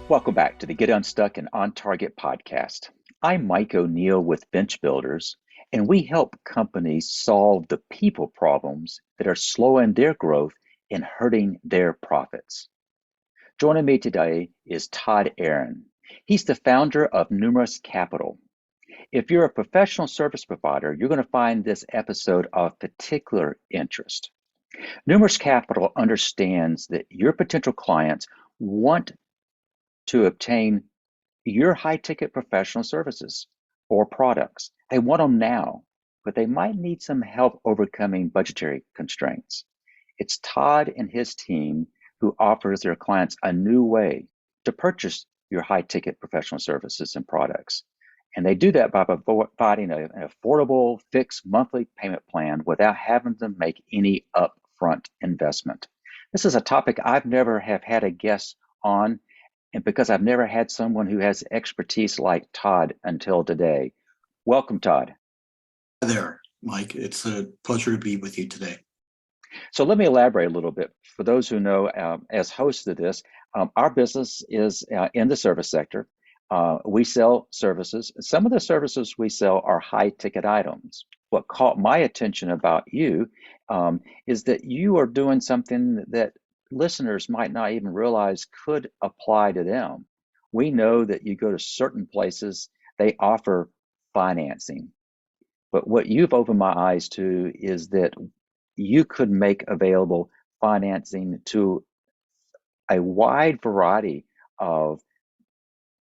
Welcome back to the Get Unstuck and On Target podcast. I'm Mike O'Neill with Bench Builders, and we help companies solve the people problems that are slowing their growth and hurting their profits. Joining me today is Todd Aaron. He's the founder of Numerus Capital. If you're a professional service provider, you're going to find this episode of particular interest. Numerus Capital understands that your potential clients want to obtain your high-ticket professional services or products. They want them now, but they might need some help overcoming budgetary constraints. It's Todd and his team who offers their clients a new way to purchase your high-ticket professional services and products. And they do that by providing an affordable fixed monthly payment plan without having to make any upfront investment. This is a topic I've never have had a guest on, and because I've never had someone who has expertise like Todd until today. Welcome, Todd. Hi there, Mike. It's a pleasure to be with you today. So let me elaborate a little bit. For those who know, as hosts of this, our business is in the service sector. We sell services. Some of the services we sell are high ticket items. What caught my attention about you is that you are doing something that listeners might not even realize could apply to them. We know that you go to certain places, they offer financing. But what you've opened my eyes to is that you could make available financing to a wide variety of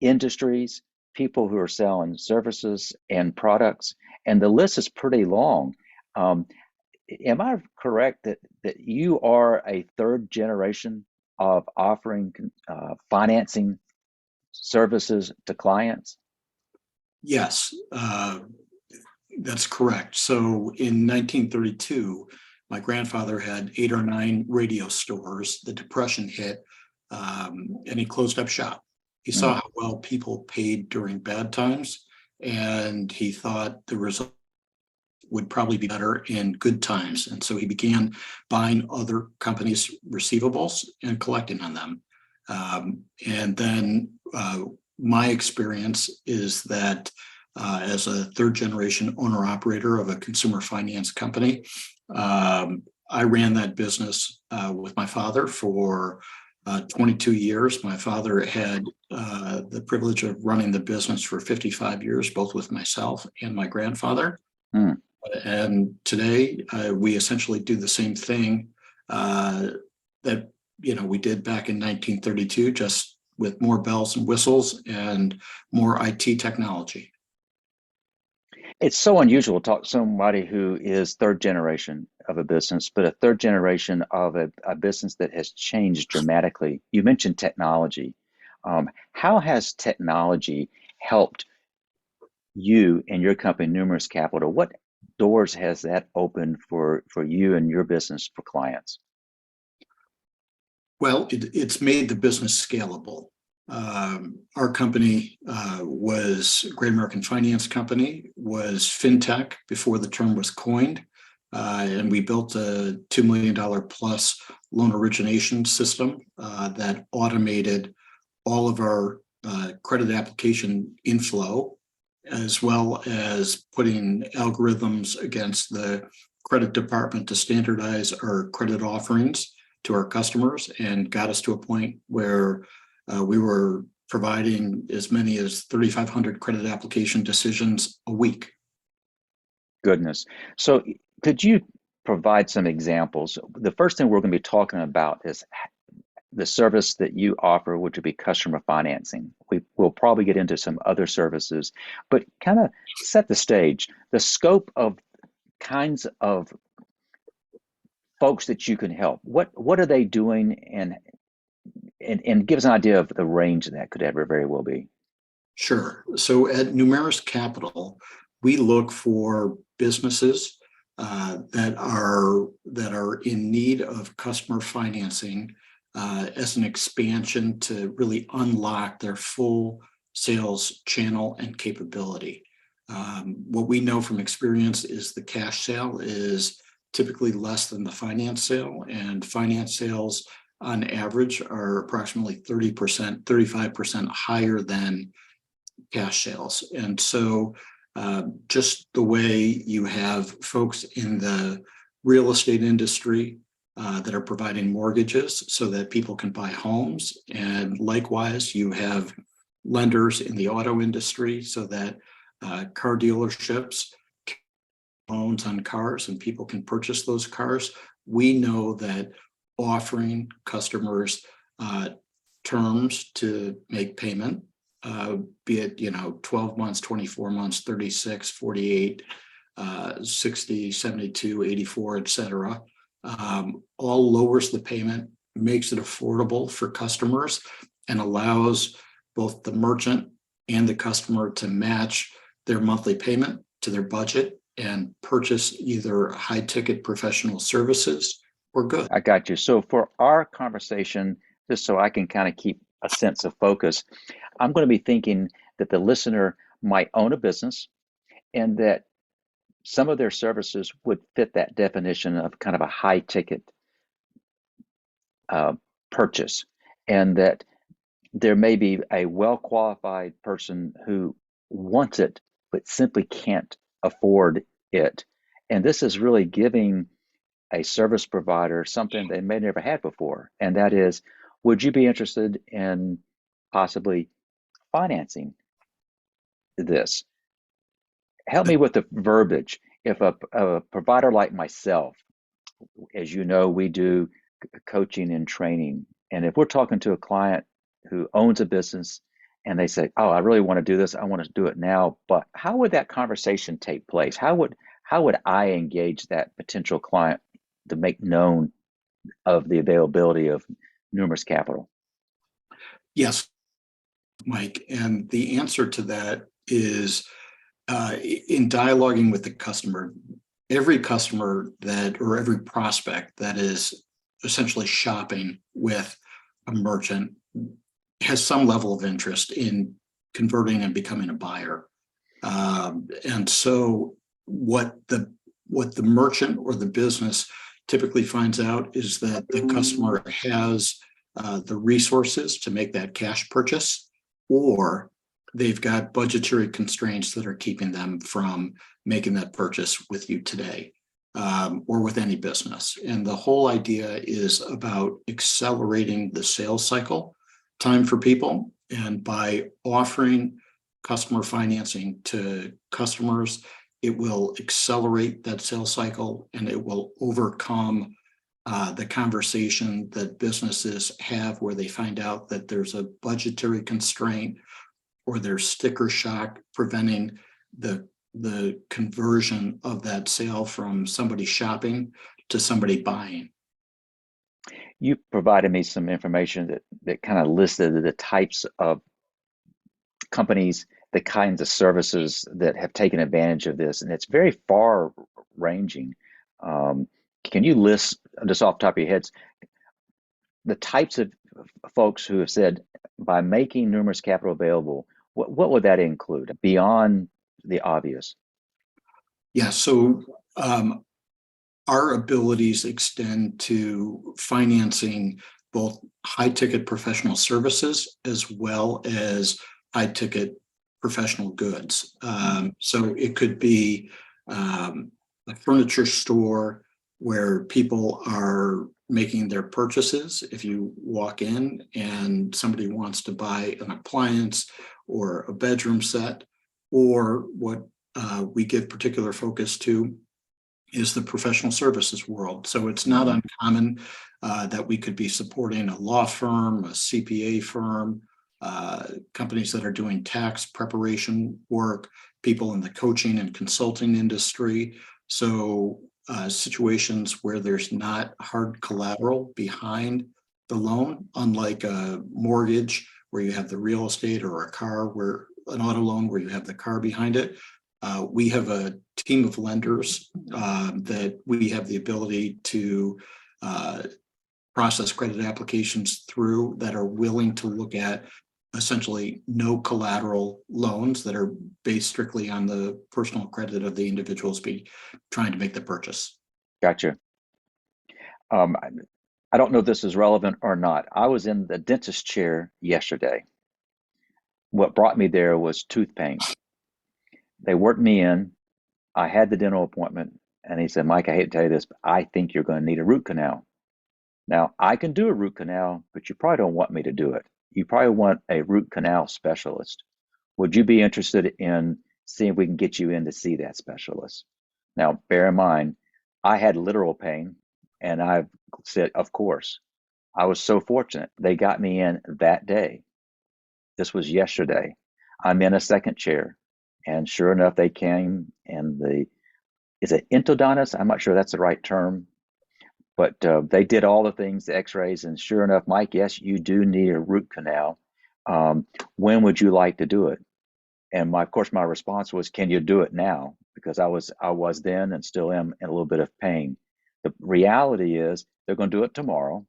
industries, people who are selling services and products, and the list is pretty long. Am I correct that you are a third generation of offering financing services to clients? Yes, that's correct. So in 1932, my grandfather had 8 or 9 radio stores. The Depression hit, and he closed up shop. He saw how well people paid during bad times, and he thought the result would probably be better in good times. And so he began buying other companies' receivables and collecting on them. And then my experience is that as a third generation owner operator of a consumer finance company, I ran that business with my father for 22 years. My father had the privilege of running the business for 55 years, both with myself and my grandfather. Mm. And today we essentially do the same thing that we did back in 1932, just with more bells and whistles and more IT technology. It's so unusual to talk to somebody who is third generation of a business, but a third generation of a business that has changed dramatically. You mentioned technology. How has technology helped you and your company, Numerus Capital? What doors has that opened for you and your business for clients? Well, it's made the business scalable. Our company was Great American Finance Company, was fintech before the term was coined. And we built a $2 million plus loan origination system that automated all of our credit application inflow, as well as putting algorithms against the credit department to standardize our credit offerings to our customers, and got us to a point where we were providing as many as 3,500 credit application decisions a week. Goodness. So could you provide some examples? The first thing we're going to be talking about is the service that you offer, which would be customer financing. We'll probably get into some other services, but kind of set the stage, the scope of kinds of folks that you can help. What are they doing, and give us an idea of the range that could ever very well be. Sure. So at Numerus Capital, we look for businesses that are in need of customer financing as an expansion to really unlock their full sales channel and capability. What we know from experience is the cash sale is typically less than the finance sale, and finance sales on average are approximately 30%, 35% higher than cash sales. And so just the way you have folks in the real estate industry that are providing mortgages so that people can buy homes. And likewise, you have lenders in the auto industry so that car dealerships loans on cars and people can purchase those cars. We know that offering customers terms to make payment, be it 12 months, 24 months, 36, 48, 60, 72, 84, et cetera, all lowers the payment, makes it affordable for customers, and allows both the merchant and the customer to match their monthly payment to their budget and purchase either high ticket professional services or goods. I got you. So for our conversation, just so I can kind of keep a sense of focus, I'm going to be thinking that the listener might own a business and that some of their services would fit that definition of kind of a high ticket purchase, and that there may be a well-qualified person who wants it but simply can't afford it. And this is really giving a service provider something they may never had before. And that is, would you be interested in possibly financing this? Help me with the verbiage. If a provider like myself, as you know, we do coaching and training. And if we're talking to a client who owns a business and they say, oh, I really want to do this, I want to do it now, but how would that conversation take place? How would I engage that potential client to make known of the availability of Numerus Capital? Yes, Mike. And the answer to that is in dialoguing with the customer, every customer or every prospect that is essentially shopping with a merchant has some level of interest in converting and becoming a buyer. And so what the merchant or the business typically finds out is that the customer has the resources to make that cash purchase, or they've got budgetary constraints that are keeping them from making that purchase with you today, or with any business. And the whole idea is about accelerating the sales cycle time for people. And by offering customer financing to customers, it will accelerate that sales cycle, and it will overcome the conversation that businesses have where they find out that there's a budgetary constraint or there's sticker shock preventing the conversion of that sale from somebody shopping to somebody buying. You provided me some information that kind of listed the types of companies, the kinds of services that have taken advantage of this, and it's very far ranging. Can you list, just off the top of your heads, the types of folks who have said, by making Numerus Capital available, what would that include beyond the obvious? Yeah, so our abilities extend to financing both high ticket professional services as well as high ticket professional goods. So it could be a furniture store where people are making their purchases. If you walk in and somebody wants to buy an appliance or a bedroom set, or what we give particular focus to is the professional services world. So it's not uncommon that we could be supporting a law firm, a CPA firm, companies that are doing tax preparation work, people in the coaching and consulting industry. So situations where there's not hard collateral behind the loan, unlike a mortgage where you have the real estate, or a car where an auto loan where you have the car behind it. We have a team of lenders that we have the ability to process credit applications through that are willing to look at essentially no collateral loans that are based strictly on the personal credit of the individuals trying to make the purchase. Gotcha. I don't know if this is relevant or not. I was in the dentist chair yesterday. What brought me there was tooth pain. They worked me in. I had the dental appointment, and he said, Mike, I hate to tell you this, but I think you're going to need a root canal. Now, I can do a root canal, but you probably don't want me to do it. You probably want a root canal specialist. Would you be interested in seeing if we can get you in to see that specialist? Now, bear in mind, I had literal pain, and I said, of course. I was so fortunate. They got me in that day. This was yesterday. I'm in a second chair, and sure enough, they came, and is it endodontist? I'm not sure that's the right term, but they did all the things, the x-rays, and sure enough, Mike, yes, you do need a root canal. When would you like to do it? And of course, my response was, can you do it now? Because I was then and still am in a little bit of pain. The reality is they're going to do it tomorrow,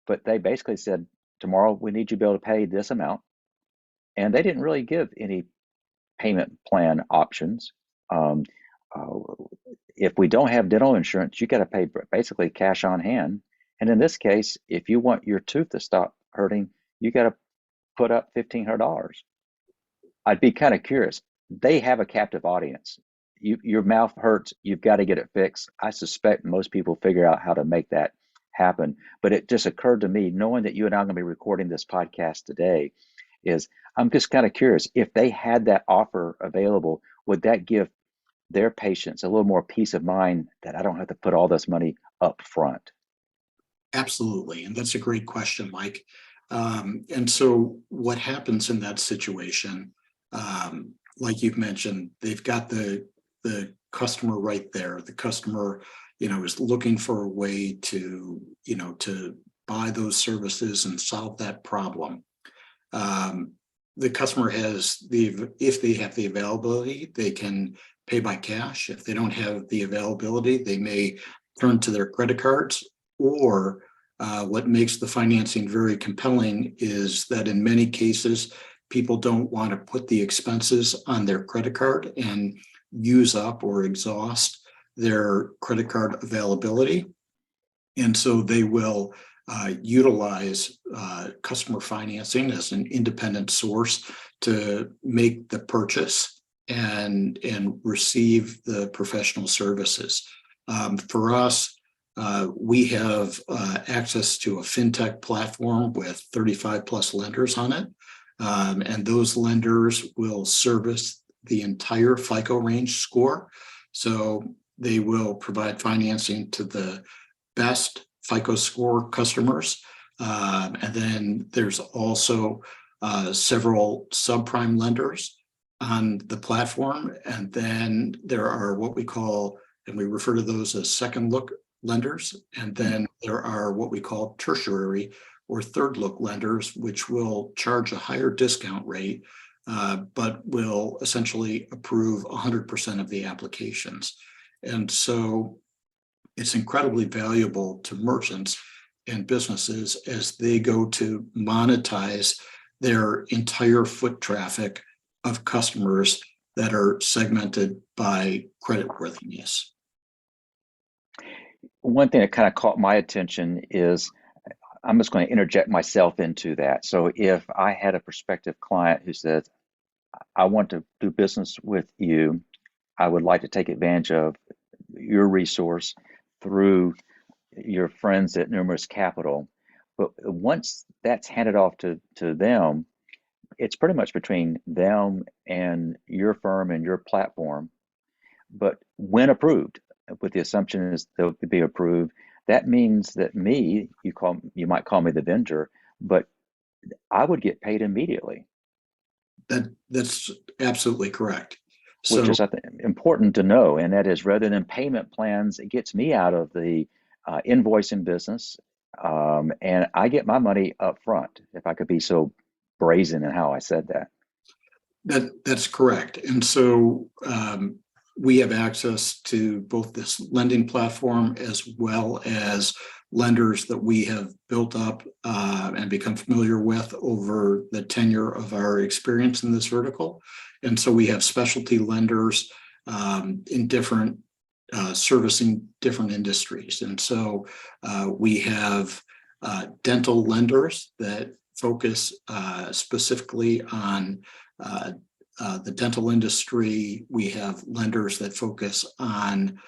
but they basically said, tomorrow we need you to be able to pay this amount. And they didn't really give any payment plan options. Um, uh, if we don't have dental insurance, you got to pay basically cash on hand. And in this case, if you want your tooth to stop hurting, you got to put up $1,500. I'd be kind of curious. They have a captive audience. Your mouth hurts, you've got to get it fixed. I suspect most people figure out how to make that happen. But it just occurred to me, knowing that you and I are going to be recording this podcast today, is I'm just kind of curious if they had that offer available, would that give their patients a little more peace of mind that I don't have to put all this money up front? Absolutely. And that's a great question, Mike. And so what happens in that situation, like you've mentioned, they've got the customer right there. The customer, is looking for a way to, to buy those services and solve that problem. The customer has if they have the availability, they can pay by cash. If they don't have the availability, they may turn to their credit cards, or what makes the financing very compelling is that in many cases, people don't want to put the expenses on their credit card and use up or exhaust their credit card availability. And so they will utilize customer financing as an independent source to make the purchase and receive the professional services. For us, we have access to a fintech platform with 35 plus lenders on it. And those lenders will service the entire FICO range score. So they will provide financing to the best FICO score customers. And then there's also several subprime lenders on the platform. And then there are what we call, and we refer to those as second look lenders. And then there are what we call tertiary or third look lenders, which will charge a higher discount rate, but will essentially approve 100% of the applications. And so it's incredibly valuable to merchants and businesses as they go to monetize their entire foot traffic of customers that are segmented by creditworthiness. One thing that kind of caught my attention is I'm just going to interject myself into that. So if I had a prospective client who says, I want to do business with you, I would like to take advantage of your resource through your friends at Numerus Capital. But once that's handed off to them, it's pretty much between them and your firm and your platform. But when approved, with the assumption is they'll be approved, that means that you might call me the vendor, but I would get paid immediately. That's absolutely correct. Which is, I think, important to know. And that is, rather than payment plans, it gets me out of the invoicing business, and I get my money up front, if I could be so brazen in how I said that. That's correct. And so we have access to both this lending platform as well as lenders that we have built up and become familiar with over the tenure of our experience in this vertical. And so we have specialty lenders in different servicing different industries. And so we have dental lenders that focus specifically on the dental industry. We have lenders that focus on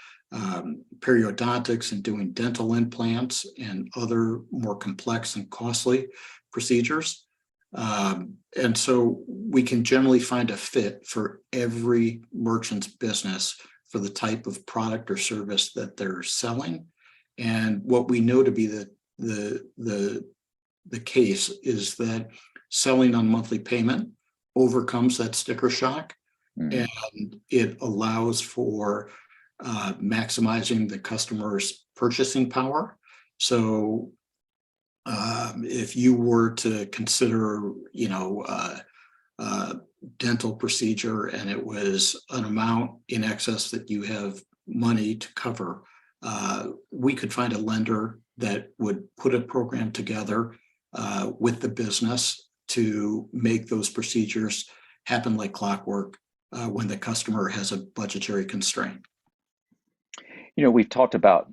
periodontics and doing dental implants and other more complex and costly procedures. And so we can generally find a fit for every merchant's business for the type of product or service that they're selling. And what we know to be the case is that selling on monthly payment overcomes that sticker shock, and it allows for maximizing the customer's purchasing power. So if you were to consider, dental procedure and it was an amount in excess that you have money to cover, we could find a lender that would put a program together with the business to make those procedures happen like clockwork when the customer has a budgetary constraint. We've talked about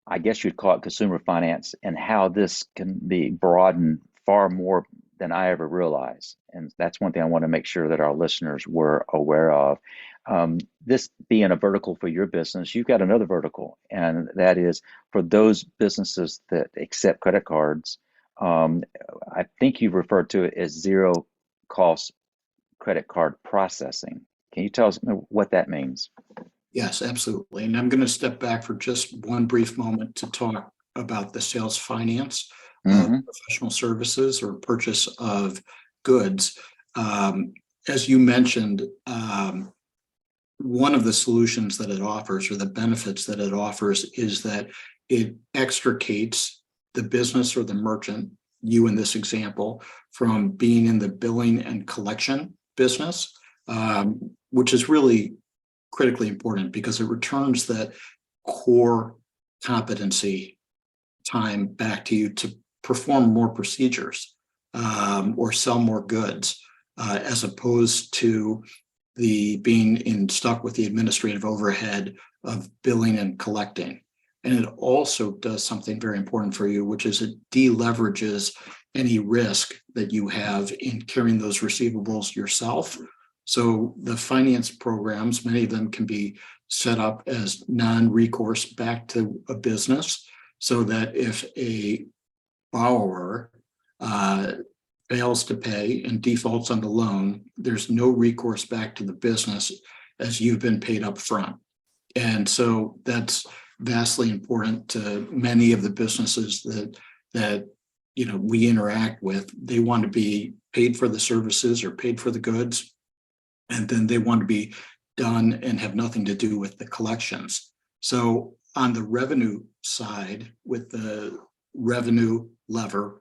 I guess you'd call it consumer finance, and how this can be broadened far more than I ever realized. And that's one thing I want to make sure that our listeners were aware of. This being a vertical for your business, you've got another vertical, and that is for those businesses that accept credit cards. I think you referred to it as zero cost credit card processing. Can you tell us what that means? Yes, absolutely. And I'm going to step back for just one brief moment to talk about the sales finance of professional services or purchase of goods. As you mentioned, one of the solutions that it offers, or the benefits that it offers, is that it extricates the business or the merchant, you in this example, from being in the billing and collection business, which is really critically important because it returns that core competency time back to you to perform more procedures or sell more goods, as opposed to the being stuck with the administrative overhead of billing and collecting. And it also does something very important for you, which is it deleverages any risk that you have in carrying those receivables yourself. So the finance programs, many of them can be set up as non-recourse back to a business, so that if a borrower fails to pay and defaults on the loan, there's no recourse back to the business as you've been paid up front. And so that's vastly important to many of the businesses that we interact with. They want to be paid for the services or paid for the goods, and then they want to be done and have nothing to do with the collections. So on the revenue side, with the revenue lever,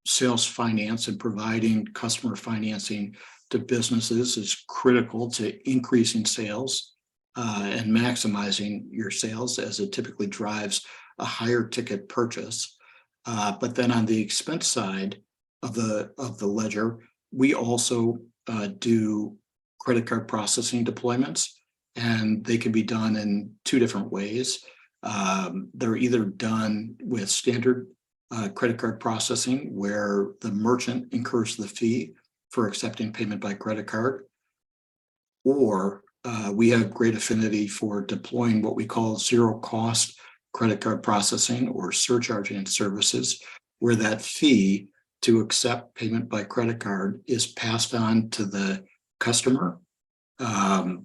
sales finance and providing customer financing to businesses is critical to increasing sales and maximizing your sales, as it typically drives a higher ticket purchase. But then on the expense side of the ledger, we also do credit card processing deployments, and they can be done in two different ways. They're either done with standard credit card processing, where the merchant incurs the fee for accepting payment by credit card, or we have great affinity for deploying what we call zero cost credit card processing or surcharging services, where that fee to accept payment by credit card is passed on to the customer for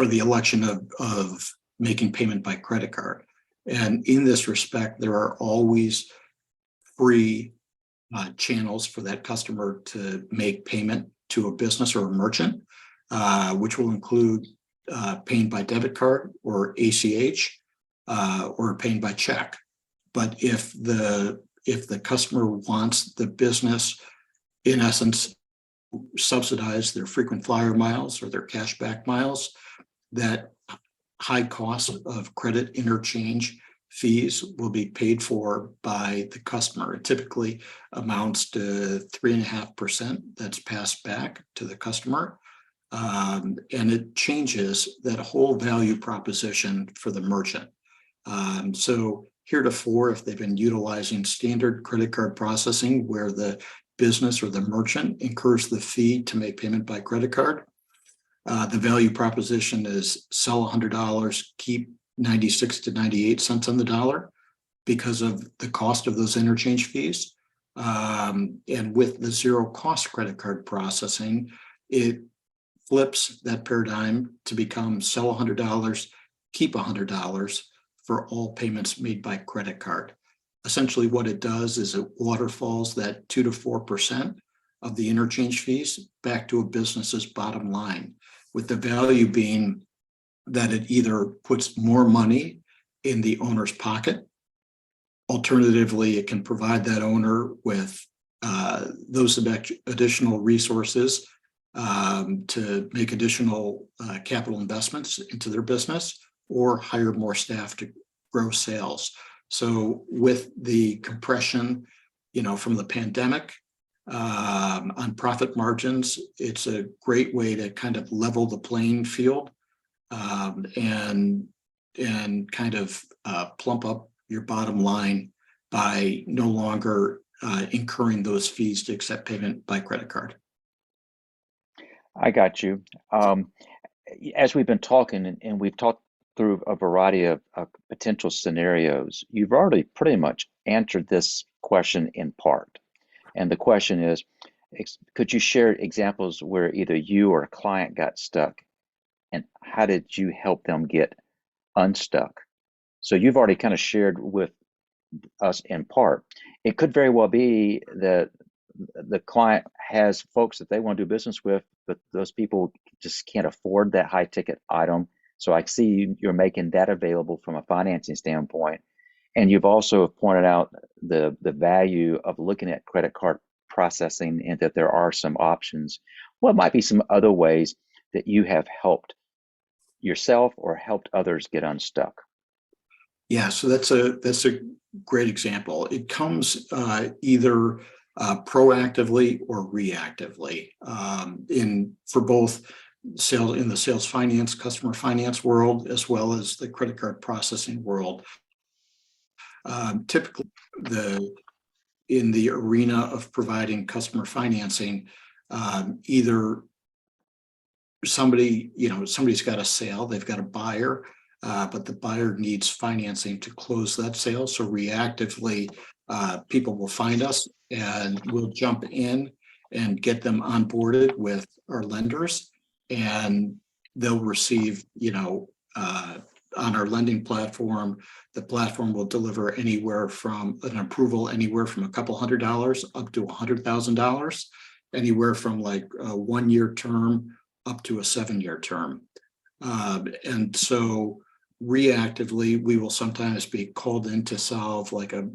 the election of making payment by credit card. And in this respect, there are always free channels for that customer to make payment to a business or a merchant, which will include paying by debit card or ACH or paying by check. But if the customer wants the business, in essence, subsidize their frequent flyer miles or their cashback miles, that high cost of credit interchange fees will be paid for by the customer. It typically amounts to 3.5% that's passed back to the customer. And it changes that whole value proposition for the merchant. So Heretofore, if they've been utilizing standard credit card processing where the business or the merchant incurs the fee to make payment by credit card, the value proposition is sell $100, keep 96 to 98 cents on the dollar because of the cost of those interchange fees. And with the zero cost credit card processing, it flips that paradigm to become sell $100, keep $100 for all payments made by credit card. Essentially what it does is it waterfalls that 2 to 4% of the interchange fees back to a business's bottom line, with the value being that it either puts more money in the owner's pocket. Alternatively, it can provide that owner with those additional resources to make additional capital investments into their business or hire more staff to grow sales. So with the compression, from the pandemic on profit margins, it's a great way to kind of level the playing field and kind of plump up your bottom line by no longer incurring those fees to accept payment by credit card. I got you. As we've been talking, and we've talked through a variety of potential scenarios, you've already pretty much answered this question in part. And the question is, could you share examples where either you or a client got stuck, and how did you help them get unstuck? So you've already kind of shared with us in part. It could very well be that the client has folks that they want to do business with, but those people just can't afford that high ticket item. So I see you're making that available from a financing standpoint. And you've also pointed out the value of looking at credit card processing and that there are some options. What might be some other ways that you have helped yourself or helped others get unstuck? Yeah, so that's a great example. It comes either proactively or reactively for both sales in the sales finance, customer finance world, as well as the credit card processing world. Typically, in the arena of providing customer financing, either somebody's got a sale, they've got a buyer, but the buyer needs financing to close that sale. So reactively, people will find us and we'll jump in and get them onboarded with our lenders, and they'll receive, on our lending platform, the platform will deliver anywhere from an approval, anywhere from a couple $100 up to $100,000, anywhere from like a 1-year term up to a 7-year term. And so reactively, we will sometimes be called in to solve like a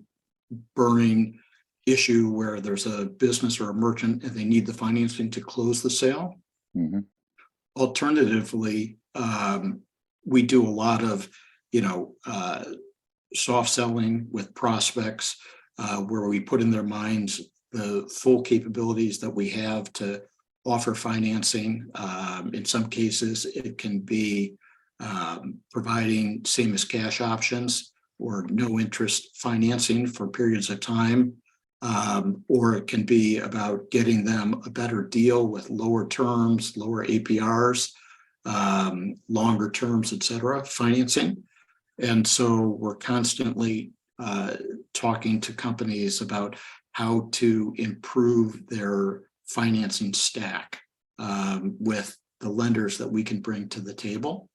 burning issue where there's a business or a merchant and they need the financing to close the sale. Mm-hmm. Alternatively, we do a lot of, soft selling with prospects where we put in their minds the full capabilities that we have to offer financing. In some cases, it can be providing same as cash options or no interest financing for periods of time. Or it can be about getting them a better deal with lower terms, lower APRs, longer terms, et cetera, financing. And so we're constantly talking to companies about how to improve their financing stack with the lenders that we can bring to the table.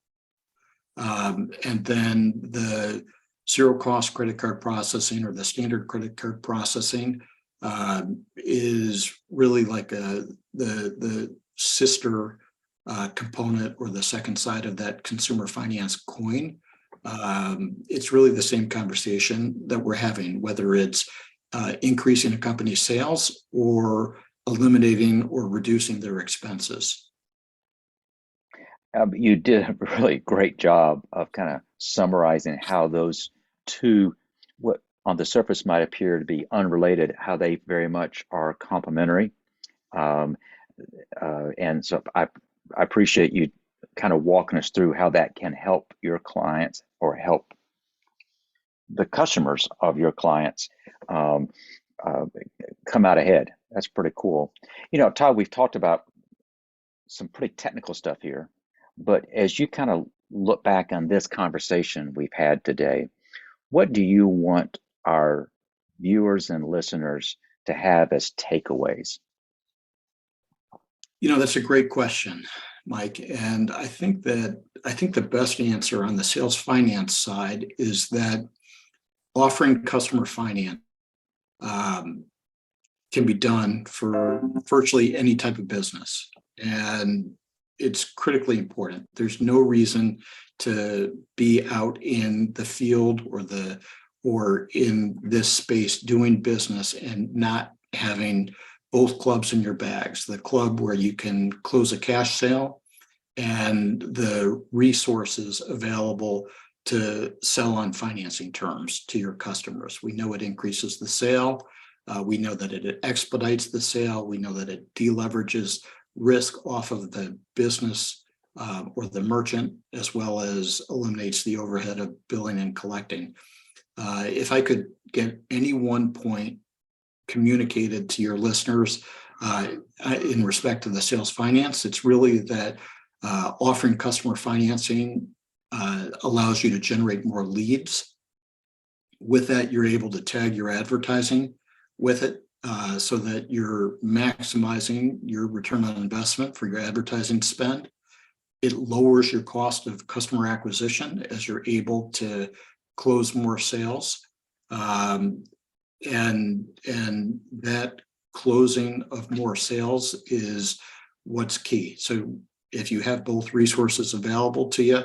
And then the zero cost credit card processing or the standard credit card processing is really like the sister component or the second side of that consumer finance coin. It's really the same conversation that we're having, whether it's increasing a company's sales or eliminating or reducing their expenses. You did a really great job of kind of summarizing how those two, what on the surface might appear to be unrelated, how they very much are complementary. And so I appreciate you kind of walking us through how that can help your clients or help the customers of your clients um, uh, come out ahead. That's pretty cool. Todd, we've talked about some pretty technical stuff here, but as you kind of look back on this conversation we've had today, what do you want our viewers and listeners to have as takeaways? That's a great question, Mike. And I think the best answer on the sales finance side is that offering customer finance um, can be done for virtually any type of business. And it's critically important. There's no reason to be out in the field or in this space doing business and not having both clubs in your bags, the club where you can close a cash sale and the resources available to sell on financing terms to your customers. We know it increases the sale. We know that it expedites the sale. We know that it deleverages risk off of the business or the merchant, as well as eliminates the overhead of billing and collecting. If I could get any one point communicated to your listeners in respect to the sales finance, it's really that offering customer financing allows you to generate more leads. With that, you're able to tag your advertising with it so that you're maximizing your return on investment for your advertising spend. It lowers your cost of customer acquisition as you're able to close more sales. And that closing of more sales is what's key. So if you have both resources available to you,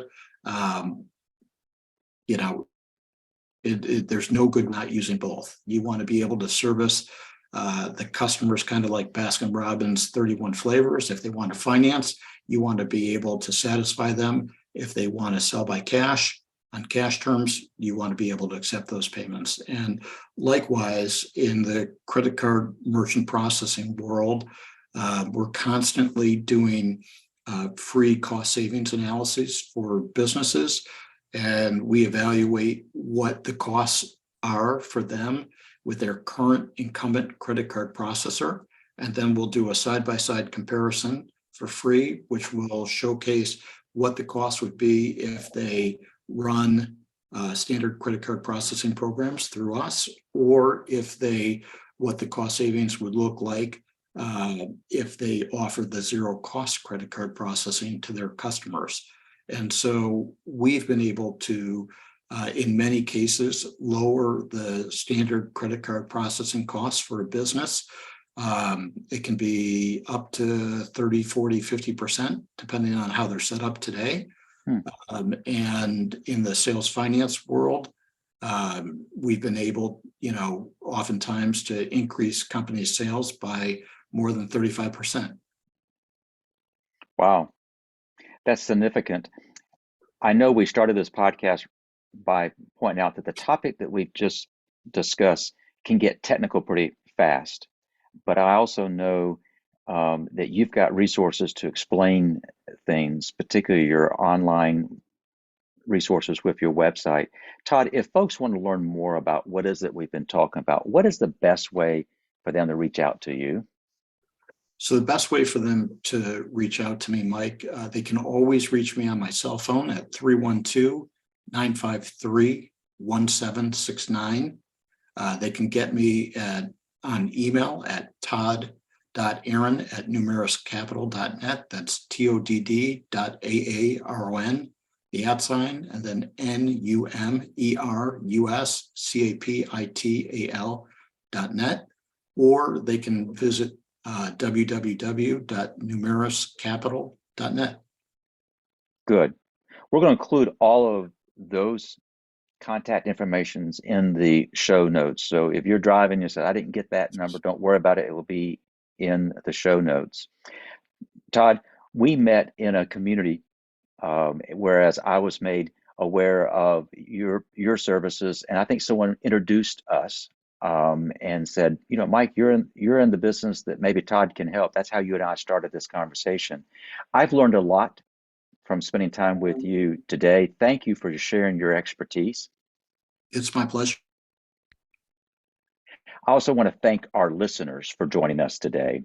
there's no good not using both. You want to be able to service the customers kind of like Baskin-Robbins 31 flavors. If they want to finance, you want to be able to satisfy them. If they want to sell by cash, on cash terms, you want to be able to accept those payments. And likewise, in the credit card merchant processing world, we're constantly doing free cost savings analyses for businesses. And we evaluate what the costs are for them with their current incumbent credit card processor. And then we'll do a side-by-side comparison for free, which will showcase what the cost would be if they run standard credit card processing programs through us, or what the cost savings would look like if they offered the zero cost credit card processing to their customers. And so we've been able to, in many cases, lower the standard credit card processing costs for a business. It can be up to 30, 40, 50%, depending on how they're set up today. And in the sales finance world, we've been able, oftentimes to increase company sales by more than 35%. Wow, that's significant. I know we started this podcast by pointing out that the topic that we've just discussed can get technical pretty fast, but I also know that you've got resources to explain things, particularly your online resources with your website. Todd, if folks want to learn more about what is it we've been talking about, what is the best way for them to reach out to you? So the best way for them to reach out to me, Mike, they can always reach me on my cell phone at 312-953-1769. They can get me on email at todd.aaron@numeruscapital.net. That's TODD.AARON, the @ and then NUMERUSCAPITAL.net. Or they can visit www.numeruscapital.net. Good. We're going to include all of those contact informations in the show notes. So if you're driving, you said, I didn't get that number, don't worry about it. It will be in the show notes. Todd, we met in a community, whereas I was made aware of your services, and I think someone introduced us and said, Mike, you're in the business that maybe Todd can help. That's how you and I started this conversation. I've learned a lot from spending time with you today. Thank you for sharing your expertise. It's my pleasure. I also want to thank our listeners for joining us today.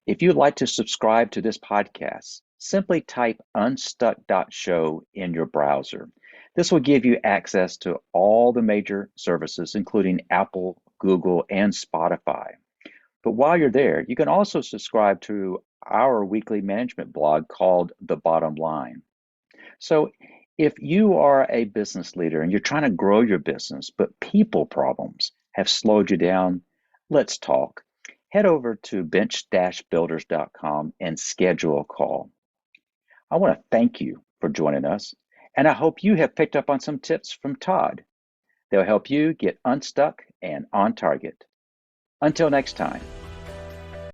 If you'd like to subscribe to this podcast, simply type unstuck.show in your browser. This will give you access to all the major services, including Apple, Google, and Spotify. But while you're there, you can also subscribe to our weekly management blog called The Bottom Line. So if you are a business leader and you're trying to grow your business, but people problems have slowed you down, let's talk. Head over to bench-builders.com and schedule a call. I want to thank you for joining us, and I hope you have picked up on some tips from Todd. They'll help you get unstuck and on target. Until next time.